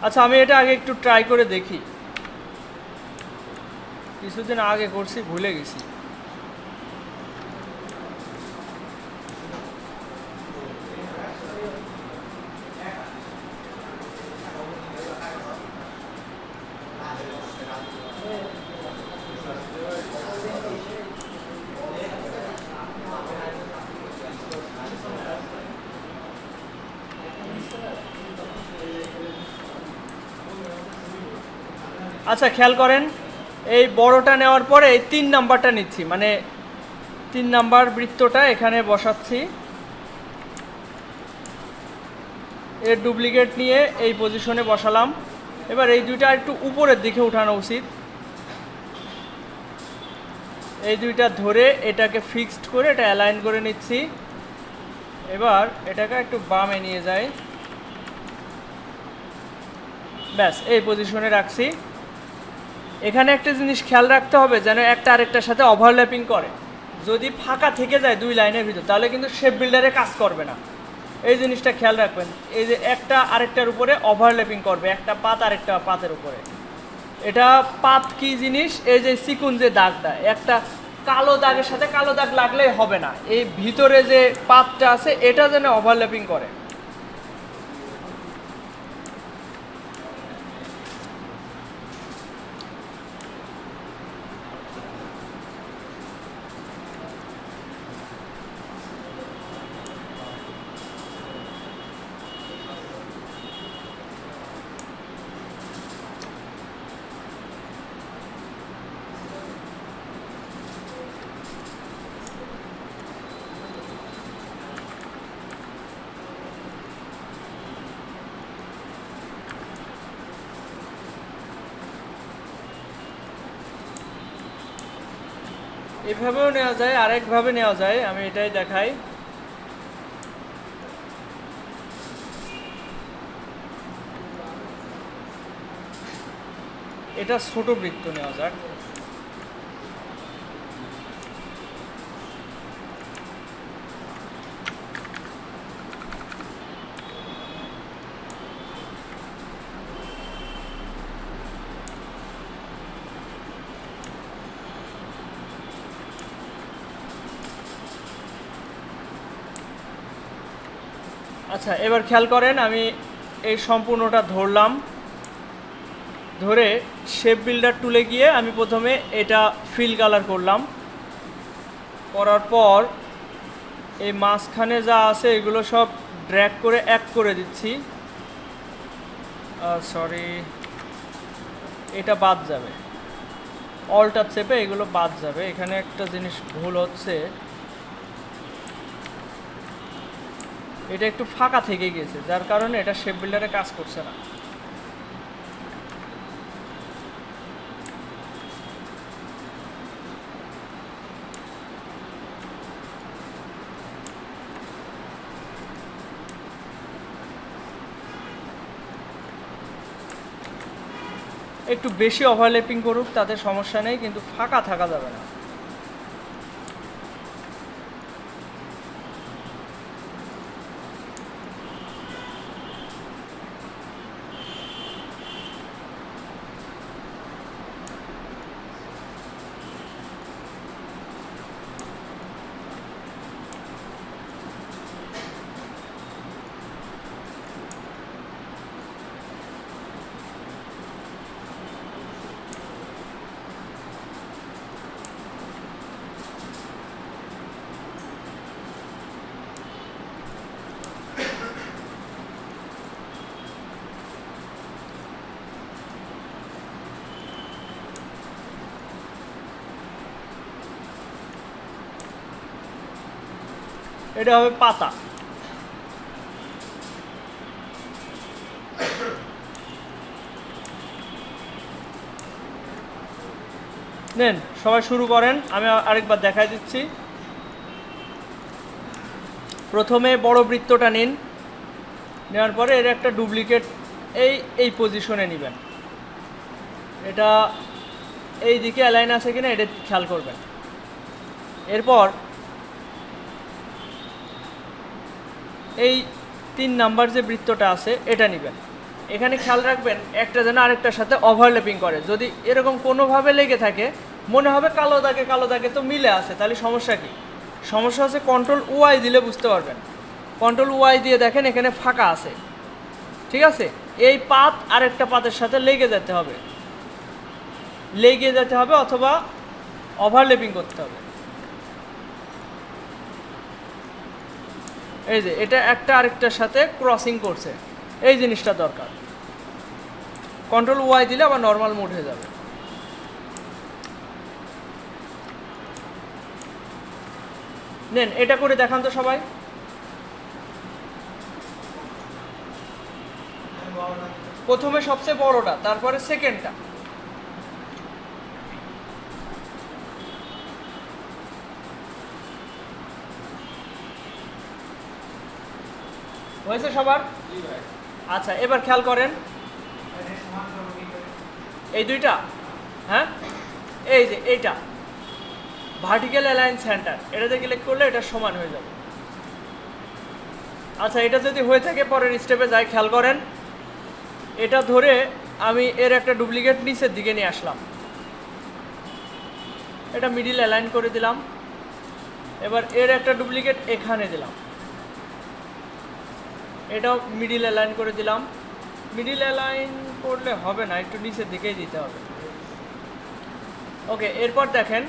আচ্ছা, আমি এটা আগে একটু ট্রাই করে দেখি। কিছুদিন আগে করছি, ভুলে গেছি। আচ্ছা, খেয়াল করেন, এই বড়টা নেওয়ার পরে এই 3 নাম্বারটা নিচ্ছি, মানে 3 নাম্বার বৃত্তটা এখানে বসাচ্ছি। এর ডুপ্লিকেট নিয়ে এই পজিশনে বসালাম। এবার এই দুইটা একটু উপরের দিকে উঠানো উচিত। এই দুইটা ধরে এটাকে ফিক্সড করে এটা অ্যালাইন করে নিচ্ছি। এবার এটাকে একটু বামে নিয়ে যাই, ব্যাস এই পজিশনে রাখছি। এখানে একটা জিনিস খেয়াল রাখতে হবে, যেন একটা আরেকটার সাথে ওভারল্যাপিং করে। যদি ফাঁকা থেকে যায় 2 লাইনের ভিতর, তাহলে কিন্তু শেপ বিল্ডারে কাজ করবে না। এই জিনিসটা খেয়াল রাখবেন, এই যে একটা আরেকটার উপরে ওভারল্যাপিং করবে, একটা পাত আরেকটা পাতের উপরে। এটা পাত কি জিনিস, এই যে চিকুন যে দাগটা, একটা কালো দাগের সাথে কালো দাগ লাগলেই হবে না, এই ভিতরে যে পাতটা আছে এটা যেন ওভারল্যাপিং করে। এভাবেও নেওয়া যায়, আরেকভাবে নেওয়া যায়, আমি এটাই দেখাই। এটা ছোট বৃত্ত নেওয়া যাক। আচ্ছা, এবার খেয়াল করেন, আমি এই সম্পূর্ণটা ধরলাম, ধরে শেপ বিল্ডার টুলে গিয়ে আমি প্রথমে এটা ফিল কালার করলাম, করার পর এই মাঝখানে যা আছে এগুলো সব ড্র্যাগ করে এক করে দিচ্ছি। সরি, এটা বাদ যাবে, অল্টার চেপে এগুলো বাদ যাবে। এখানে একটা জিনিস ভুল হচ্ছে, এটা একটু ফাঁকা থেকে গেছে, যার কারণে এটা শেপ বিল্ডারে কাজ করছে না। একটু বেশি ওভারল্যাপিং করুক, তাদের সমস্যা নেই, কিন্তু ফাঁকা থাকা যাবে না। এটা হবে পাতা। নেন সবাই শুরু করেন, আমি আরেকবার দেখাই দিচ্ছি। প্রথমে বড় বৃত্তটা নিন, নেওয়ার পরে এর একটা ডুপ্লিকেট এই পজিশনে নেবেন। এটা এই দিকে অ্যালাইন আছে কিনা এটা খেয়াল করবেন। এরপর এই 3 নাম্বার যে বৃত্তটা আছে এটা নেবেন। এখানে খেয়াল রাখবেন একটা যেন আরেকটার সাথে ওভারল্যাপিং করে। যদি এরকম কোনোভাবে লেগে থাকে, মনে হবে কালো দাগে তো মিলে আছে, তাহলে সমস্যা কি? সমস্যা হচ্ছে কন্ট্রোল ওয়াই দিলে বুঝতে পারবেন। কন্ট্রোল ওয়াই দিয়ে দেখেন এখানে ফাঁকা আছে, ঠিক আছে? এই পাত আরেকটা পাতের সাথে লেগে যেতে হবে, অথবা ওভারল্যাপিং করতে হবে। এই যে এটা একটা আরেকটার সাথে ক্রসিং করছে, এই জিনিসটা দরকার। কন্ট্রোল ওয়াই দিলে আবার নর্মাল মোড হয়ে যাবে। নেন এটা করে দেখান তো সবাই। প্রথমে সবচেয়ে বড়টা, তারপরে সেকেন্ডটা। হয়েছে সবার? আচ্ছা, এবার খেয়াল করেন এই দুইটা, হ্যাঁ এই যে এইটা ভার্টিক্যাল অ্যালাইন সেন্টার, এটাতে ক্লিক করলে এটা সমান হয়ে যাবে। আচ্ছা, এটা যদি হয়ে থাকে পরের স্টেপে যাই। খেয়াল করেন, এটা ধরে আমি এর একটা ডুপ্লিকেট নিচের দিকে নিয়ে আসলাম, এটা মিডিল অ্যালাইন করে দিলাম। এবার এর একটা ডুপ্লিকেট এখানে দিলাম, এটাও মিডিল অ্যালাইন করে দিলাম। মিডিল অ্যালাইন করলে হবে না, একটু নিচের দিকেই দিতে হবে। ওকে, এরপর দেখেন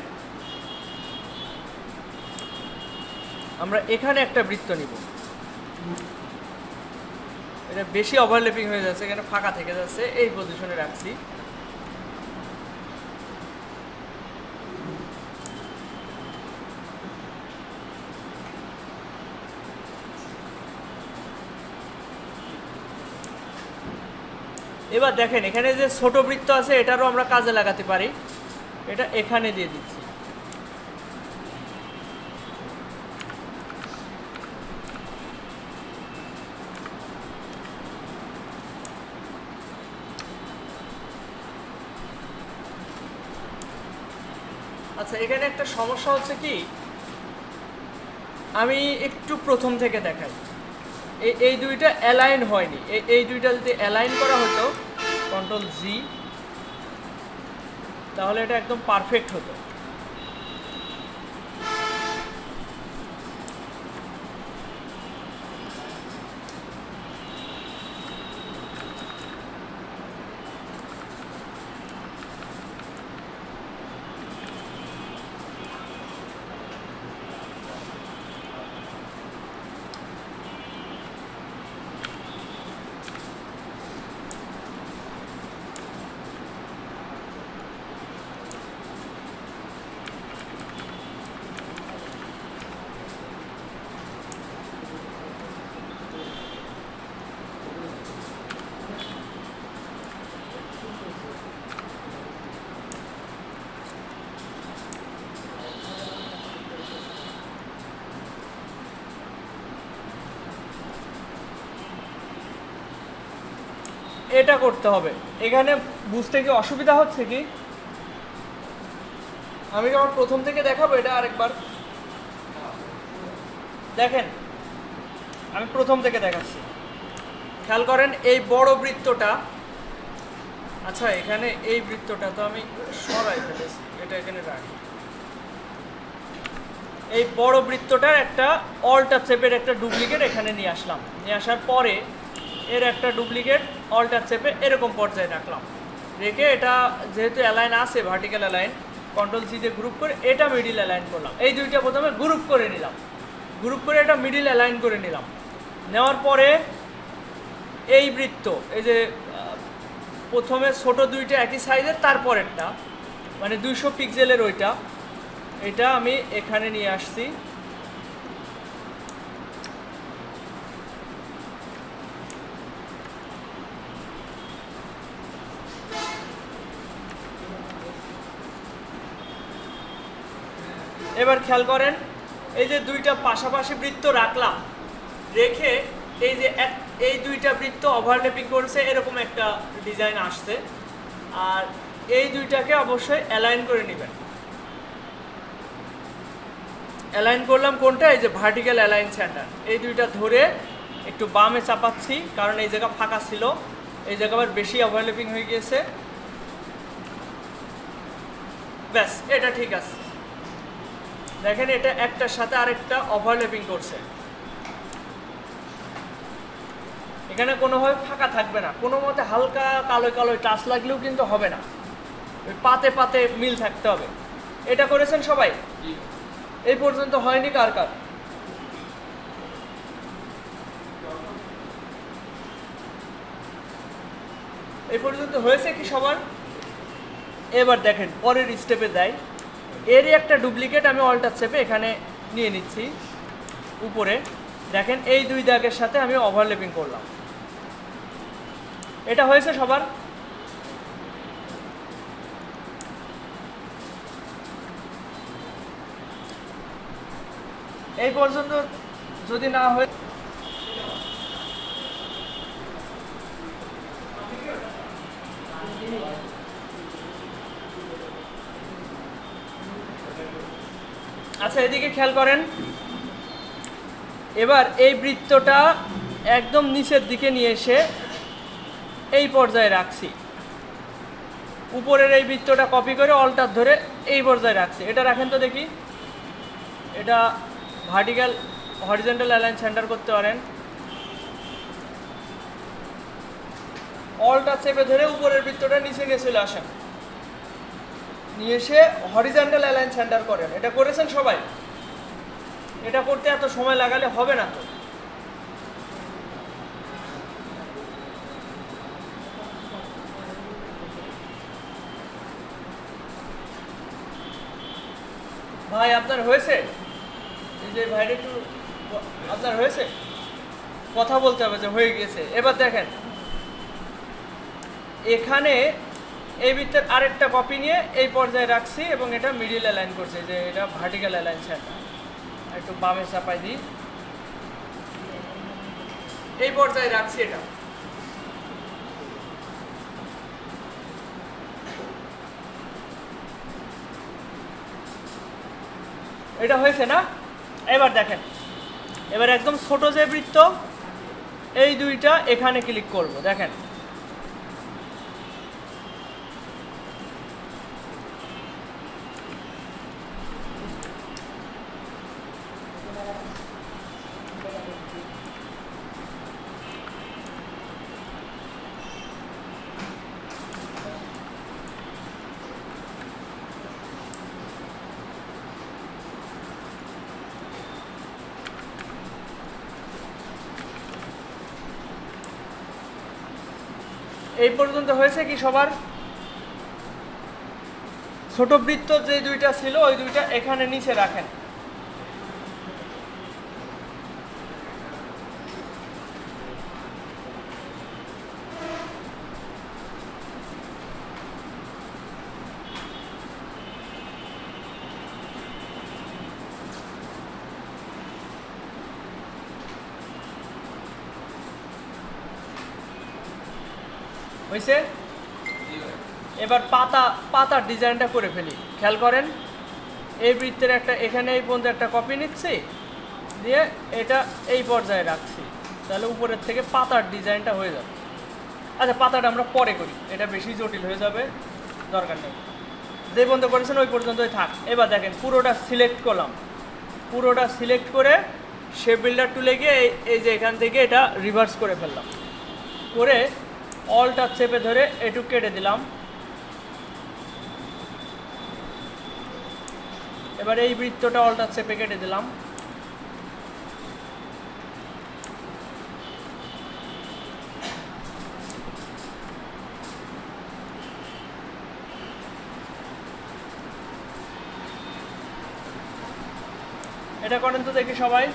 আমরা এখানে একটা বৃত্ত নিব। এটা বেশি ওভারল্যাপিং হয়ে যাচ্ছে, এখানে ফাঁকা থেকে যাচ্ছে, এই পজিশনে রাখছি। এবার দেখেন এখানে যে ছোট বৃত্ত আছে এটারও আমরা কাজে লাগাতে পারি। এটা এখানে দিয়ে দিচ্ছি। আচ্ছা, এখানে একটা সমস্যা হচ্ছে কি, আমি একটু প্রথম থেকে দেখাই। এই দুইটা অ্যালাইন হয়নি। এই দুইটা যদি অ্যালাইন করা হতো কন্ট্রোল জি, তাহলে এটা একদম পারফেক্ট হতো। এটা করতে হবে। এখানে বুঝতে কি অসুবিধা হচ্ছে কি, আমি যখন প্রথম থেকে দেখাবো এটা আরেকবার দেখেন, আমি প্রথম থেকে দেখাচ্ছি। খেয়াল করেন এই বড় বৃত্তটা, আচ্ছা এখানে এই বৃত্তটা তো আমি সরাই ফেলেছি, এটা এখানে রাখি। এই বড় বৃত্তটার একটা অল্টার চেপের একটা ডুপ্লিকেট এখানে নিয়ে আসলাম। নিয়ে আসার পরে এর একটা ডুপ্লিকেট অল্টার চেপে এরকম পর্যায়ে রাখলাম। রেখে এটা যেহেতু অ্যালাইন আছে, ভার্টিক্যাল অ্যালাইন, কন্ট্রোল সি দিয়ে গ্রুপ করে এটা মিডিল অ্যালাইন করলাম। এই দুইটা প্রথমে গ্রুপ করে নিলাম, গ্রুপ করে এটা মিডিল অ্যালাইন করে নিলাম। নেওয়ার পরে এই বৃত্ত, এই যে প্রথমে ছোট দুইটা একই সাইজের, তারপরেরটা মানে 200 পিক্সেলের ওইটা, এটা আমি এখানে নিয়ে আসছি। এবার খেয়াল করেন এই যে দুইটা পাশাপাশি বৃত্ত রাখলাম, রেখে এই যে এই দুইটা বৃত্ত ওভারল্যাপিং করছে, এরকম একটা ডিজাইন আসছে। আর এই দুইটাকে অবশ্যই অ্যালাইন করে নেবেন। অ্যালাইন করলাম কোনটা, এই যে ভার্টিক্যাল অ্যালাইন সেন্টার, এই দুইটা ধরে একটু বামে চাপাচ্ছি, কারণ এই জায়গা ফাঁকা ছিল, এই জায়গা আবার বেশি ওভারল্যাপিং হয়ে গিয়েছে। ব্যাস, এটা ঠিক আছে। দেখেন এটা একটার সাথে আরেকটা ওভারল্যাপিং করছে, এখানে কোনোভাবে ফাঁকা থাকবে না, কোনো মতে হালকা কালো কালো টাচ লাগলেও কিন্তু হবে না, ওই পাতে পাতে মিল থাকতে হবে। এটা করেছেন সবাই? এই পর্যন্ত হয়নি কার কার? এই পর্যন্ত হয়েছে কি সবার? এবার দেখেন পরের স্টেপে যাই। এরই একটা ডুপ্লিকেট আমি অল্টার চেপে এখানে নিয়ে নিচ্ছি উপরে। দেখেন এই দুই দাগের সাথে আমি ওভারল্যাপিং করলাম। এটা হয়েছে সবার? এই পর্যন্ত যদি না হয়, আচ্ছা এদিকে খেয়াল করেন। এবার এই বৃত্তটা একদম নিচের দিকে নিয়ে এসে এই পর্যায়ে রাখছি, উপরের এই বৃত্তটা কপি করে অল্টার ধরে এই পর্যায়ে রাখছি। এটা রাখেন তো দেখি, এটা ভার্টিক্যাল হরিজন্টাল অ্যালাইন সেন্টার করতে পারেন। অল্টার চেপে ধরে উপরের বৃত্তটা নিচে নিয়ে চলে আসেন, নিয়ে এসে হরিজন্টাল অ্যালাইন সেন্টার করেন। এটা করেছেন সবাই? এটা করতে এত সময় লাগালে হবে না তো। ভাই আপনার হয়েছে? এই যে ভাইরে একটু, আপনার হয়েছে? কথা বলতে হবে যে হয়ে গেছে। এবার দেখেন এখানে এই বৃত্তের আরেকটা কপি নিয়ে এই পর্যায়ে রাখছি এবং এটা মিডিল অ্যালাইন করছে, যে এটা ভার্টিক্যাল অ্যালাইন সেন্টার। একটু বামে চাপাই দিই, এই পর্যায়ে রাখছি এটা। এটা হয়েছে না? এবার দেখেন, এবার একদম ছোট যে বৃত্ত এই দুইটা এখানে ক্লিক করব। দেখেন এই পর্যন্ত হয়েছে কি সবার? ছোট বৃত্ত যে দুইটা ছিল ওই দুইটা এখানে নিচে রাখেন। হয়েছে? এবার পাতার ডিজাইনটা করে ফেলি। খেয়াল করেন, এই বৃত্তের একটা এখানে এই পর্যন্ত একটা কপি নিচ্ছি, দিয়ে এটা এই পর্যায়ে রাখছি, তাহলে উপরের থেকে পাতার ডিজাইনটা হয়ে যাবে। আচ্ছা, পাতাটা আমরা পরে করি, এটা বেশি জটিল হয়ে যাবে, দরকার নেই। যে পর্যন্ত করেছেন ওই পর্যন্তই থাক। এবার দেখেন পুরোটা সিলেক্ট করলাম, পুরোটা সিলেক্ট করে শেপ বিল্ডার টুলে গিয়ে এই যে এখান থেকে এটা রিভার্স করে ফেললাম, করে অলটা চেপে ধরে এটুক কেটে দিলাম। এবার এই বৃত্তটা অলটা চেপে কেটে দিলাম। এটা করেন তো দেখি সবাই।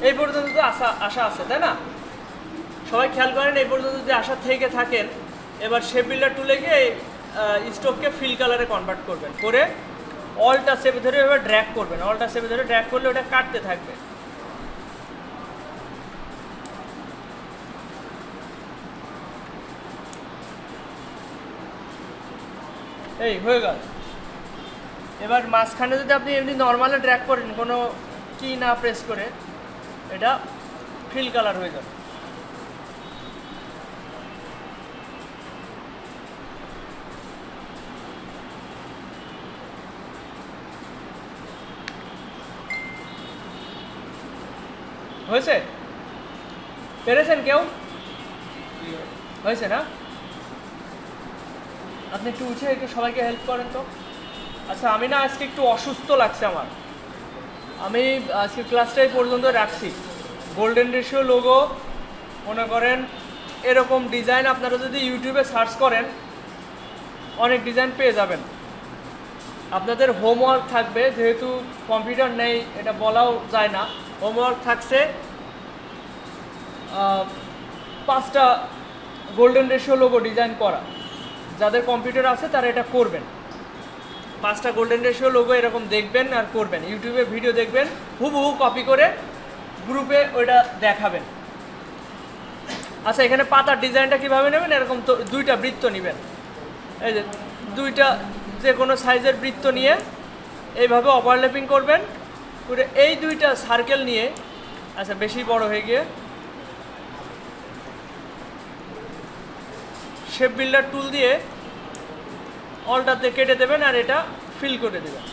এই পর্যন্ত তো আশা আছে, তাই না? সবাই খেয়াল করেন, এই পর্যন্ত যদি আশা থেকে থাকেন, এবার শেপ বিল্ডার টুলে গিয়ে স্টোককে ফিল কালারে কনভার্ট করবেন, করে অলটা চেপে ধরে এবার ড্র্যাগ করবেন। অলটা চেপে ধরে ড্র্যাগ করলে ওটা কাটতে থাকবে। এই হয়ে গেল। এবার মাঝখানে যদি আপনি এমনি নর্মালে ড্র্যাগ করেন, কোনো কি না প্রেস করে, এটা ফিল কালার হয়ে যাবে। হয়েছে? পেরেছেন কেউ? হয়েছে না? আপনি একটু উঠে একটু সবাইকে হেল্প করেন তো। আচ্ছা, আমি না আজকে একটু অসুস্থ লাগছে আমার। আমি আজকে ক্লাসটা এই পর্যন্ত রাখছি। গোল্ডেন রেশিও লোগো মনে করেন এরকম ডিজাইন আপনারা যদি ইউটিউবে সার্চ করেন অনেক ডিজাইন পেয়ে যাবেন। আপনাদের হোমওয়ার্ক থাকবে, যেহেতু কম্পিউটার নেই এটা বলাও যায় না, হোমওয়ার্ক থাকছে 5টা গোল্ডেন রেশিও লোগো ডিজাইন করা। যাদের কম্পিউটার আছে তারা এটা করবেন। 5টা গোল্ডেন রেশিও লোগো এরকম দেখবেন আর করবেন। ইউটিউবে ভিডিও দেখবেন, হুবহু কপি করে গ্রুপে ওইটা দেখাবেন। আচ্ছা, এখানে পাতার ডিজাইনটা কীভাবে নেবেন? এরকম তো 2টা বৃত্ত নেবেন, এই যে 2টা যে কোনো সাইজের বৃত্ত নিয়ে এইভাবে ওভারল্যাপিং করবেন, করে এই 2টা সার্কেল নিয়ে, আচ্ছা বেশি বড় হয়ে গিয়ে, শেপ বিল্ডার টুল দিয়ে অলটাতে কেটে দেবেন আর এটা ফিল করে দেবেন।